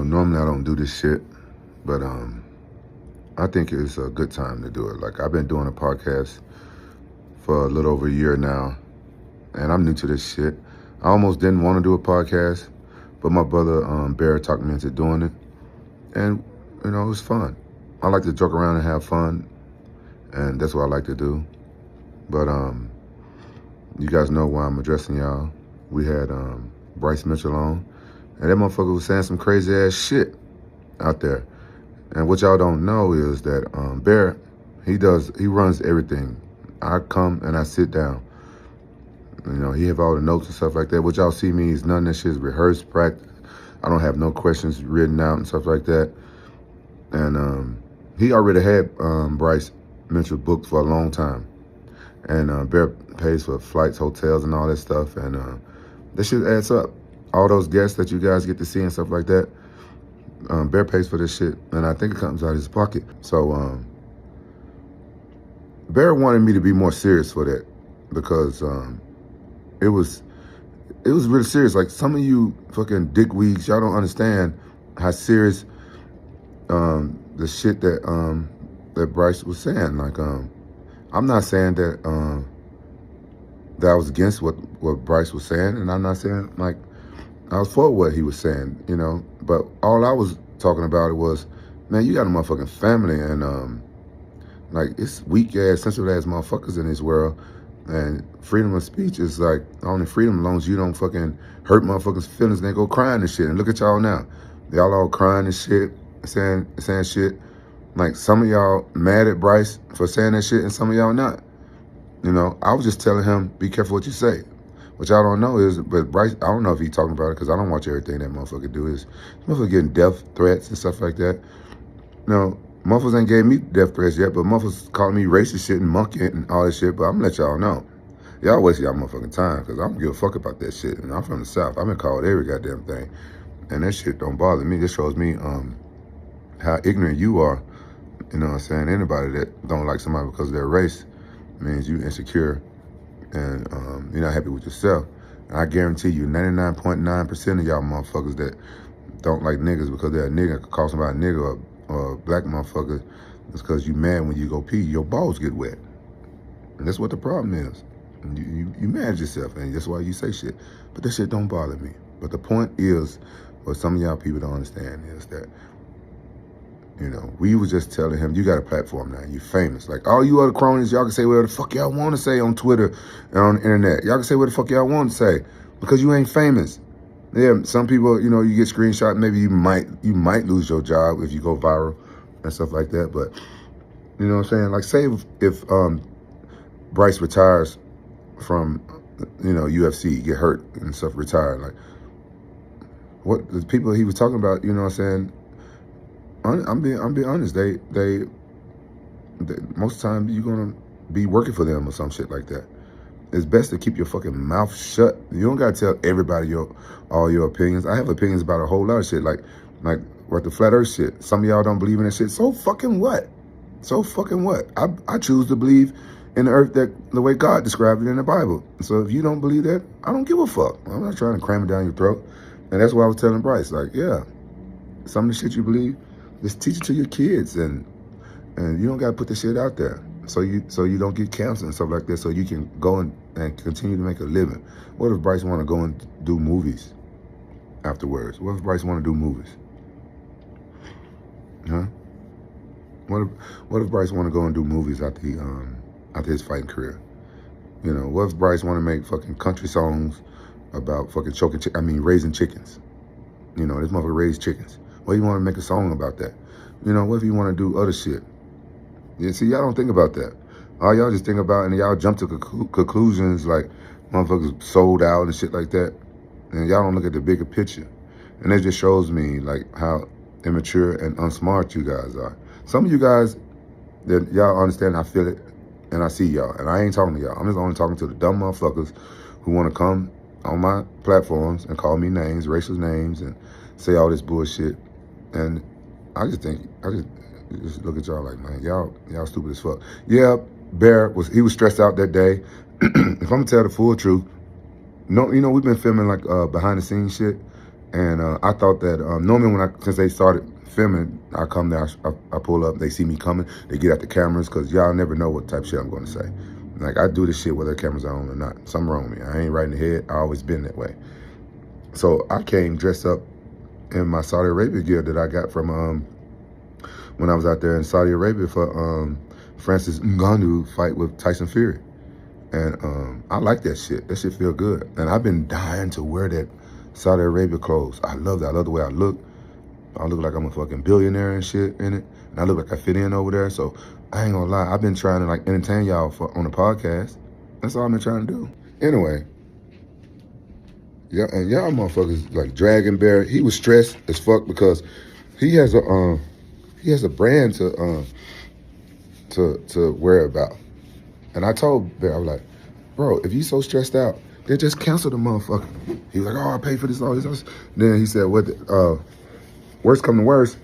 Normally I don't do this shit, but I think it's a good time to do it. Like, I've been doing a podcast for a little over a year now, and I'm new to this shit. I almost didn't want to do a podcast, but my brother Bear talked me into doing it, and it was fun. I like to joke around and have fun, and that's what I like to do. But you guys know why I'm addressing y'all. We had Bryce Mitchell on, and that motherfucker was saying some crazy ass shit out there. And what y'all don't know is that Bear, he runs everything. I come and I sit down. He have all the notes and stuff like that. What y'all see me is none of that shit is rehearsed, practice. I don't have no questions written out and stuff like that. And he already had Bryce Mitchell booked for a long time. And Bear pays for flights, hotels, and all that stuff. And that shit adds up. All those guests that you guys get to see and stuff like that, Bear pays for this shit. And I think it comes out of his pocket. So Bear wanted me to be more serious for that because it was really serious. Like, some of you fucking dickweeds, y'all don't understand how serious the shit that Bryce was saying. Like, I'm not saying that that I was against what Bryce was saying, and I'm not saying like I was for what he was saying, But all I was talking about it was, man, you got a motherfucking family, and like, it's weak ass, sensitive ass motherfuckers in this world. And freedom of speech is like only freedom as long as you don't fucking hurt motherfuckers' feelings and they go crying and shit. And look at y'all now. Y'all all crying and shit, saying shit. Like, some of y'all mad at Bryce for saying that shit and some of y'all not. I was just telling him, be careful what you say. What y'all don't know is, but Bryce, I don't know if he's talking about it because I don't watch everything that motherfucker do. Is motherfucker getting death threats and stuff like that. Motherfuckers ain't gave me death threats yet, but motherfuckers calling me racist shit and monkey and all this shit. But I'm gonna let y'all know. Y'all waste y'all motherfucking time because I don't give a fuck about that shit. And I'm from the South. I've been called every goddamn thing. And that shit don't bother me. This shows me how ignorant you are. You know what I'm saying? Anybody that don't like somebody because of their race means you insecure and you're not happy with yourself. And I guarantee you 99.9% of y'all motherfuckers that don't like niggas because they're a nigga, call somebody a nigga or a black motherfucker, it's because you mad when you go pee, your balls get wet. And that's what the problem is. And you mad at yourself, and that's why you say shit. But that shit don't bother me. But the point is, what some of y'all people don't understand is that, we was just telling him, you got a platform now, you famous. Like, all you other cronies, y'all can say whatever the fuck y'all want to say on Twitter and on the internet. Y'all can say what the fuck y'all want to say because you ain't famous. Yeah, some people, you get screenshot. Maybe you might lose your job if you go viral and stuff like that. But you know what I'm saying? Like, say if Bryce retires from UFC, get hurt and stuff, retire. Like, what the people he was talking about? You know what I'm saying? I'm being honest. They most of the time you're gonna be working for them or some shit like that. It's best to keep your fucking mouth shut. You don't gotta tell everybody all your opinions. I have opinions about a whole lot of shit, like what the flat earth shit. Some of y'all don't believe in that shit. So fucking what? So fucking what? I choose to believe in the earth the way God described it in the Bible. So if you don't believe that, I don't give a fuck. I'm not trying to cram it down your throat. And that's why I was telling Bryce, like, yeah, some of the shit you believe, just teach it to your kids, and you don't gotta put the shit out there. So you don't get cancer and stuff like that, so you can go and continue to make a living. What if Bryce want to go and do movies afterwards? What if Bryce want to do movies? Huh? What if Bryce want to go and do movies after his fighting career? What if Bryce want to make fucking country songs about fucking raising chickens? This motherfucker raised chickens. What if you want to make a song about that? What if you want to do other shit? Yeah, see, y'all don't think about that. All y'all just think about, and y'all jump to conclusions like motherfuckers sold out and shit like that. And y'all don't look at the bigger picture. And it just shows me like how immature and unsmart you guys are. Some of you guys, that y'all understand, I feel it, and I see y'all. And I ain't talking to y'all. I'm just only talking to the dumb motherfuckers who want to come on my platforms and call me names, racist names, and say all this bullshit. And I just look at y'all like, man, y'all stupid as fuck. Yeah, Bear was stressed out that day. If I'm gonna tell the full truth, we've been filming like behind the scenes shit, And I thought that normally since they started filming, I come there, I pull up, they see me coming, they get out the cameras, because y'all never know what type of shit I'm going to say. Like, I do this shit whether the cameras are on or not. Something wrong with me. I ain't right in the head. I always been that way. So I came dressed up in my Saudi Arabia gear that I got from when I was out there in Saudi Arabia for Francis Ngannou fight with Tyson Fury. And I like that shit. That shit feel good. And I've been dying to wear that Saudi Arabia clothes. I love that. I love the way I look. I look like I'm a fucking billionaire and shit in it. And I look like I fit in over there. So I ain't gonna lie. I've been trying to like entertain y'all on the podcast. That's all I've been trying to do. Anyway. Yeah, and y'all motherfuckers like Dragon Bear. He was stressed as fuck because he has a brand to worry about. And I told Bear, I was like, bro, if you so stressed out, then just cancel the motherfucker. He was like, oh, I paid for this, all this. Then he said, worst come to worst,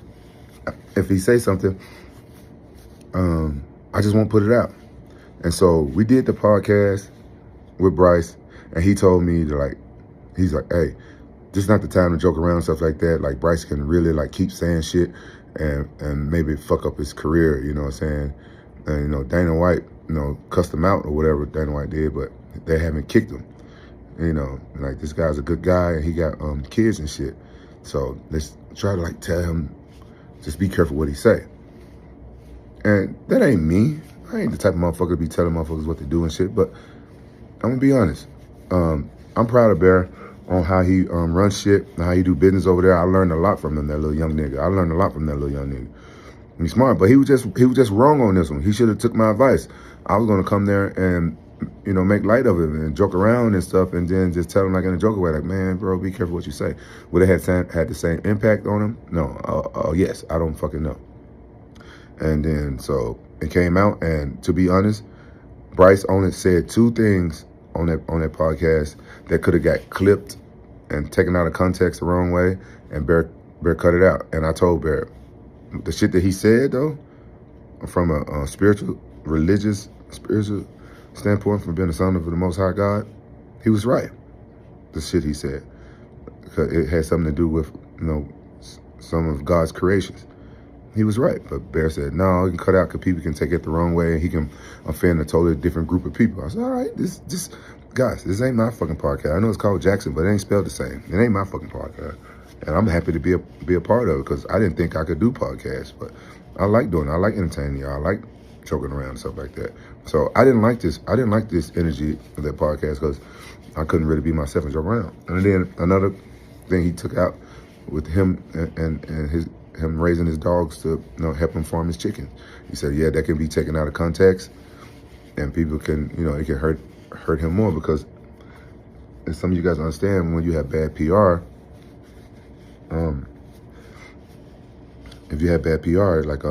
if he say something, I just won't put it out. And so we did the podcast with Bryce, and he told me to like, he's like, hey, this is not the time to joke around and stuff like that. Like, Bryce can really like keep saying shit and maybe fuck up his career, you know what I'm saying? And, you know, Dana White, you know, cussed him out or whatever Dana White did, but they haven't kicked him. You know, like, this guy's a good guy and he got kids and shit. So let's try to like tell him, just be careful what he say. And that ain't me. I ain't the type of motherfucker to be telling motherfuckers what to do and shit, but I'm gonna be honest. I'm proud of Bear on how he runs shit, and how he do business over there. I learned a lot from him, that little young nigga. I learned a lot from that little young nigga. He's smart, but he was just wrong on this one. He should have took my advice. I was gonna come there and, you know, make light of it and joke around and stuff, and then just tell him like in a joke way, like, man, bro, be careful what you say. Would it have had the same impact on him? No. Yes, I don't fucking know. And then so it came out, and to be honest, Bryce only said two things on that podcast that could have got clipped and taken out of context the wrong way, and Bear cut it out. And I told Bear, the shit that he said though, from a spiritual standpoint, from being a son of the Most High God, he was right. The shit he said, because it had something to do with, you know, some of God's creations. He was right, but Bear said, no, he can cut out because people can take it the wrong way and he can offend a totally different group of people. I said, all right, guys, this ain't my fucking podcast. I know it's called Jackson, but it ain't spelled the same. It ain't my fucking podcast. And I'm happy to be a part of it, because I didn't think I could do podcasts, but I like doing it. I like entertaining y'all. I like joking around and stuff like that. So I didn't like this energy of that podcast, because I couldn't really be myself and joke around. And then another thing he took out with him and him raising his dogs to, you know, help him farm his chickens. He said, yeah, that can be taken out of context, and people can, you know, it can hurt him more, because, and some of you guys understand, when you have bad PR, if you have bad PR, like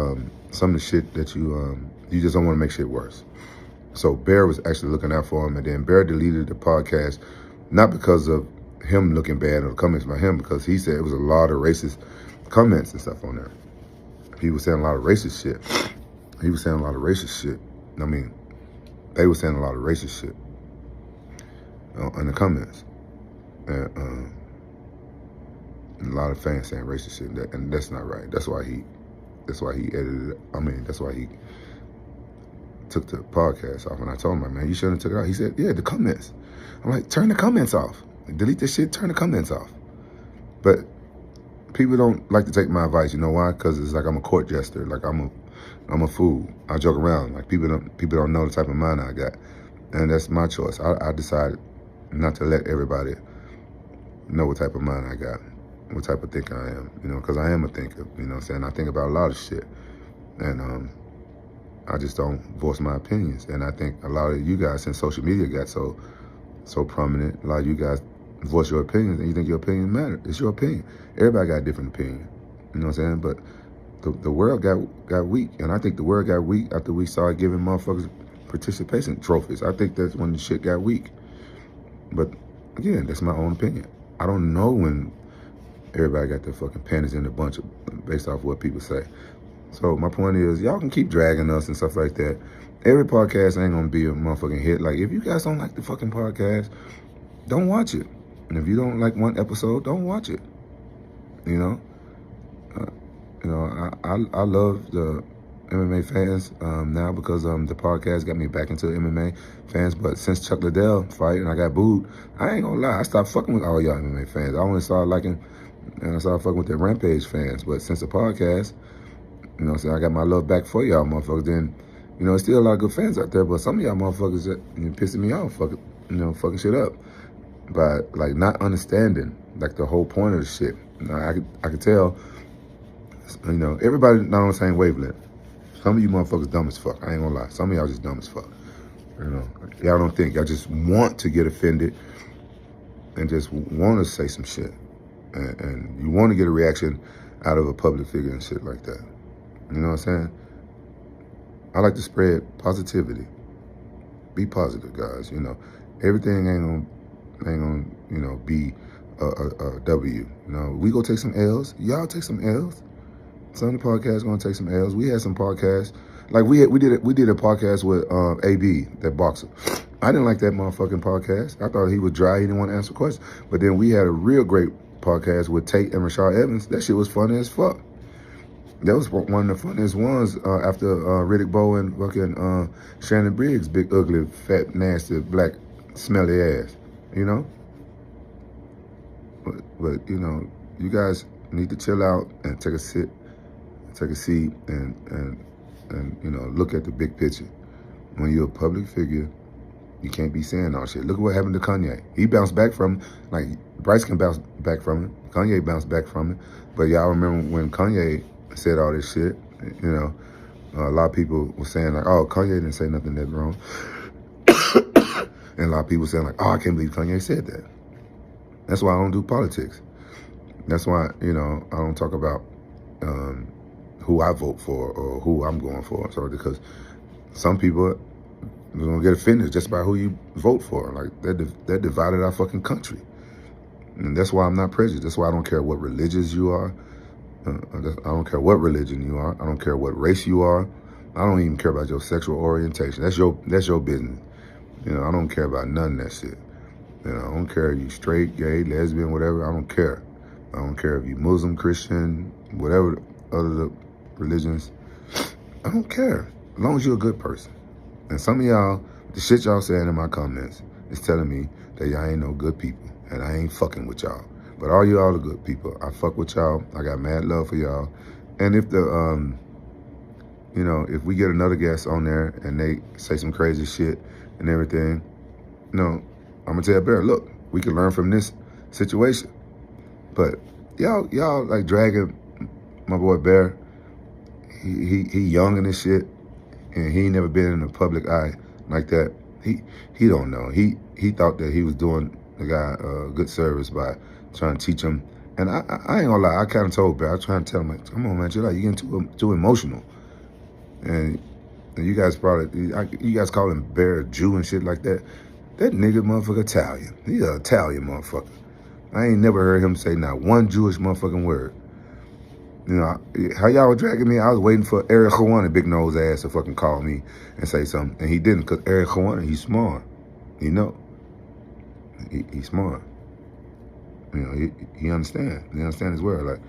some of the shit that you just don't want to make shit worse. So Bear was actually looking out for him, and then Bear deleted the podcast, not because of him looking bad or the comments by him, because he said it was a lot of racist comments and stuff on there. He was saying a lot of racist shit. He was saying a lot of racist shit. I mean, they were saying a lot of racist shit in the comments. And a lot of fans saying racist shit, and that's not right. That's why he edited it. I mean, that's why he took the podcast off. And I told him, man, you shouldn't have took it out. He said, yeah, the comments. I'm like, turn the comments off. Delete this shit, turn the comments off. But people don't like to take my advice. You know why? Because it's like I'm a court jester. Like I'm a fool. I joke around. Like people don't know the type of mind I got, and that's my choice. I decided not to let everybody know what type of mind I got, what type of thinker I am. You know, because I am a thinker. You know what I'm saying? I think about a lot of shit, and I just don't voice my opinions. And I think a lot of you guys, since social media got so prominent, a lot of you guys voice your opinions, and you think your opinion matters. It's your opinion. Everybody got a different opinion. You know what I'm saying? But the world got weak, and I think the world got weak after we started giving motherfuckers participation trophies. I think that's when the shit got weak. But again, that's my own opinion. I don't know when everybody got their fucking panties in a bunch based off what people say. So my point is, y'all can keep dragging us and stuff like that. Every podcast ain't gonna be a motherfucking hit. Like, if you guys don't like the fucking podcast, don't watch it. And if you don't like one episode, don't watch it. you know. Uh, I love the MMA fans now because the podcast got me back into MMA fans. But since Chuck Liddell fight and I got booed, I ain't gonna lie, I stopped fucking with all y'all MMA fans. I only started liking and I started fucking with the Rampage fans. But since the podcast, so I got my love back for y'all motherfuckers. Then, there's still a lot of good fans out there, but some of y'all motherfuckers that pissing me off, fucking shit up by like not understanding like the whole point of the shit. I could tell. Everybody not on the same wavelength. Some of you motherfuckers dumb as fuck. I ain't gonna lie. Some of y'all just dumb as fuck. Y'all don't think. Y'all just want to get offended and just want to say some shit. And you want to get a reaction out of a public figure and shit like that. You know what I'm saying? I like to spread positivity. Be positive, guys. Everything ain't gonna be a W. We go take some L's. Y'all take some L's. Some of the podcasts gonna take some L's. We had some podcasts, like we did a podcast with AB, that boxer. I didn't like that motherfucking podcast. I thought he was dry. He didn't want to answer questions. But then we had a real great podcast with Tate and Rashard Evans. That shit was funny as fuck. That was one of the funniest ones after Riddick Bowe and fucking Shannon Briggs, big, ugly, fat, nasty, black, smelly ass. But you guys need to chill out and take a seat and look at the big picture. When you're a public figure, you can't be saying all shit. Look at what happened to Kanye. He bounced back from, like, Bryce can bounce back from it. Kanye bounced back from it. But y'all remember when Kanye said all this shit, a lot of people were saying like, oh, Kanye didn't say nothing that wrong. And a lot of people saying like, oh, I can't believe Kanye said that. That's why I don't do politics. That's why, I don't talk about who I vote for or who I'm going for. So because some people are gonna get offended just by who you vote for. Like that divided our fucking country. And that's why I'm not prejudiced. That's why I don't care what religions you are. I don't care what religion you are. I don't care what race you are. I don't even care about your sexual orientation. That's your business. I don't care about none of that shit. I don't care if you straight, gay, lesbian, whatever. I don't care. I don't care if you Muslim, Christian, whatever other religions. I don't care. As long as you're a good person. And some of y'all, the shit y'all saying in my comments is telling me that y'all ain't no good people. And I ain't fucking with y'all. But all y'all are good people. I fuck with y'all. I got mad love for y'all. And if if we get another guest on there and they say some crazy shit and everything, I'm gonna tell Bear, look, we can learn from this situation. But y'all like dragging my boy Bear. He young in this shit, and he ain't never been in the public eye like that. He don't know. He thought that he was doing the guy good service by trying to teach him. And I ain't gonna lie, I kind of told Bear, I was trying to tell him, like, come on, man, chill out. You're getting too emotional. And you guys call him Bear a Jew and shit like that. That nigga motherfucker Italian. He's an Italian motherfucker. I ain't never heard him say not one Jewish motherfucking word. How y'all were dragging me, I was waiting for Eric Juana, big nose ass, to fucking call me and say something. And he didn't, because Eric Juana, he's smart. He's smart. He understands. He understands his world. Like,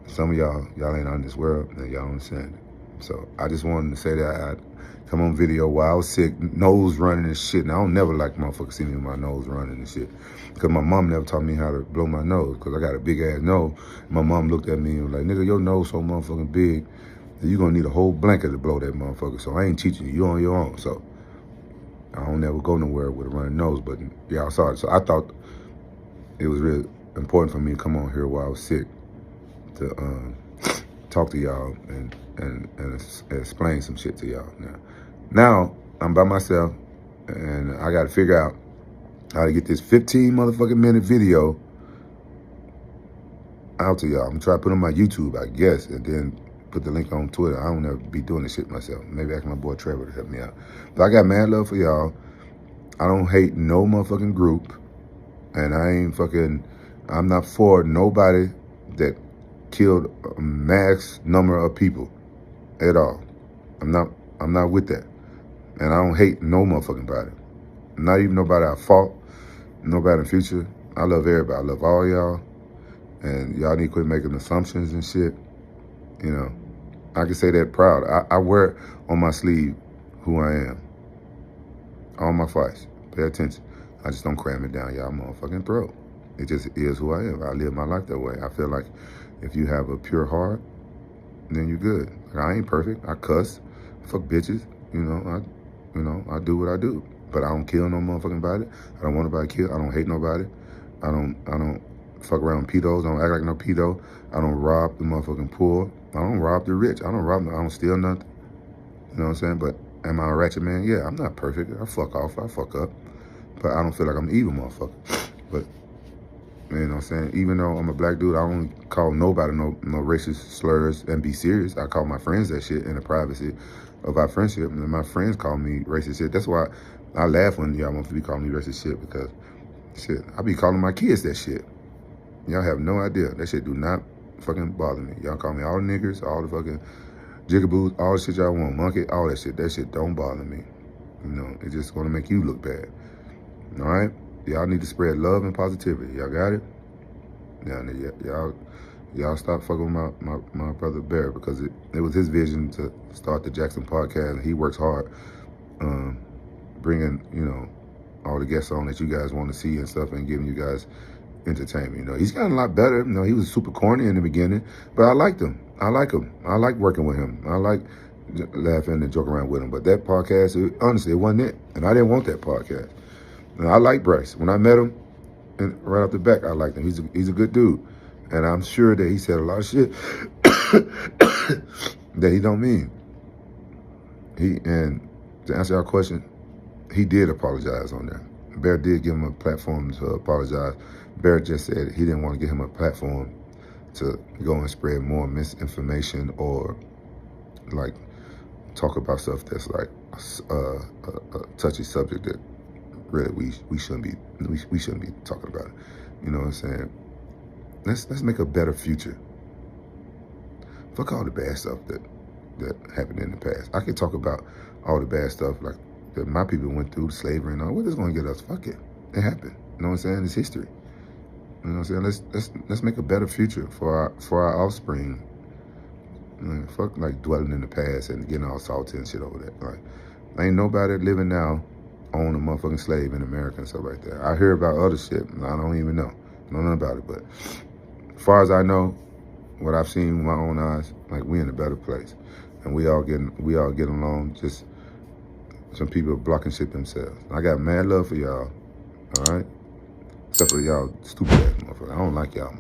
some of y'all ain't on this world, and y'all don't understand it. So I just wanted to say that I'd come on video while I was sick, nose running and shit. And I don't never like motherfuckers see me with my nose running and shit. Because my mom never taught me how to blow my nose, because I got a big ass nose. My mom looked at me and was like, nigga, your nose so motherfucking big that you're gonna need a whole blanket to blow that motherfucker. So I ain't teaching you. You on your own. So I don't never go nowhere with a running nose, but y'all saw it. So I thought it was really important for me to come on here while I was sick to talk to y'all and explain some shit to y'all. Now I'm by myself, and I got to figure out how to get this 15 motherfucking minute video out to y'all. I'm gonna try to put it on my YouTube, I guess, and then put the link on Twitter. I don't ever be doing this shit myself. Maybe ask my boy Trevor to help me out. But I got mad love for y'all. I don't hate no motherfucking group, and I'm not for nobody that killed a max number of people at all. I'm not with that. And I don't hate no motherfucking body. Not even nobody I fought, nobody in the future. I love everybody. I love all y'all. And y'all need to quit making assumptions and shit. You know, I can say that proud. I wear on my sleeve who I am. All my fights. Pay attention. I just don't cram it down y'all motherfucking throat. It just is who I am. I live my life that way. I feel like if you have a pure heart, then you're good. Like, I ain't perfect. I cuss, fuck bitches. I do what I do. But I don't kill no motherfucking body. I don't want nobody killed. I don't hate nobody. I don't fuck around with pedos. I don't act like no pedo. I don't rob the motherfucking poor. I don't rob the rich. I don't steal nothing. You know what I'm saying? But am I a ratchet man? Yeah, I'm not perfect. I fuck off. I fuck up. But I don't feel like I'm an evil motherfucker. But, you know what I'm saying? Even though I'm a black dude, I don't call nobody no racist slurs and be serious. I call my friends that shit in the privacy of our friendship. And my friends call me racist shit. That's why I laugh when y'all want to be calling me racist shit, because shit, I be calling my kids that shit. Y'all have no idea. That shit do not fucking bother me. Y'all call me all the niggers, all the fucking jigaboos, all the shit y'all want, monkey, all that shit. That shit don't bother me. You know, it's just gonna make you look bad. All right? Y'all need to spread love and positivity. Y'all got it? Y'all stop fucking with my brother Bear, because it was his vision to start the Jackson podcast, and he works hard bringing, you know, all the guests on that you guys want to see and stuff, and giving you guys entertainment. You know, he's gotten a lot better. You know, he was super corny in the beginning, but I liked him. I like him. I like working with him. I like laughing and joking around with him. But that podcast, honestly, it wasn't it. And I didn't want that podcast. And I like Bryce. When I met him, and right off the back, I liked him. He's a good dude. And I'm sure that he said a lot of shit that he don't mean. And to answer our question, he did apologize on there. Bear did give him a platform to apologize. Bear just said he didn't want to give him a platform to go and spread more misinformation or like talk about stuff that's like a touchy subject that really we shouldn't be talking about it. You know what I'm saying? Let's make a better future. Fuck all the bad stuff that happened in the past. I can talk about all the bad stuff like that my people went through, slavery and all. What is going to get us? Fuck it. It happened. You know what I'm saying? It's history. You know what I'm saying? Let's make a better future for our offspring. You know, fuck like dwelling in the past and getting all salty and shit over that. Like, ain't nobody living now own a motherfucking slave in America and stuff like that. I hear about other shit and I don't even know. I don't know about it. But as far as I know, what I've seen with my own eyes, like we in a better place. And we all getting along. Just some people blocking shit themselves. I got mad love for y'all. All right? Except for y'all stupid ass motherfuckers. I don't like y'all,